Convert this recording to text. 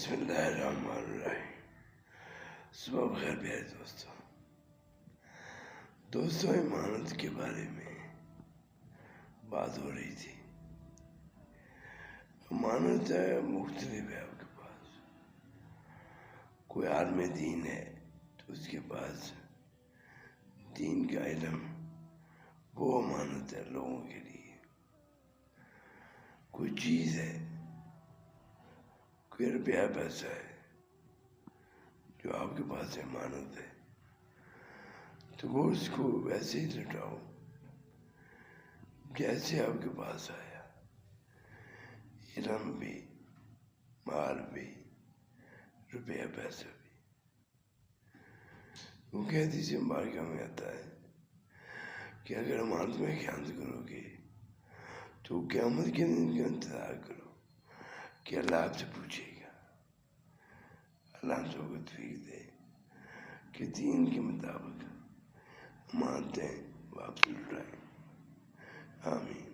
بسم اللہ الرحمن الرحیم۔ صبح بخیر پیارے دوستوں امانت کے بارے میں بات ہو رہی تھی۔ امانت مختلف ہے آپ کے پاس۔ کوئی عالم دین ہے تو اس کے پاس دین کا علم وہ امانت ہے لوگوں کے لیے۔ کوئی چیز ہے، کوئی روپیہ پیسہ ہے جو آپ کے پاس امانت ہے، تو وہ اس کو ویسے ہی لٹاؤ جیسے آپ کے پاس آیا۔ علم بھی، مال بھی، روپیہ پیسہ بھی۔ وہ حدیث مبارکہ میں آتا ہے کہ اگر امانت میں خیانت کرو گے تو قیامت کے دن کا انتظار کرو کہ اللہ آپ سے پوچھے گا۔ اللہ ہم سب کو توفیق دے کہ دین کے مطابق امانتیں واپس لٹائیں۔ آمین۔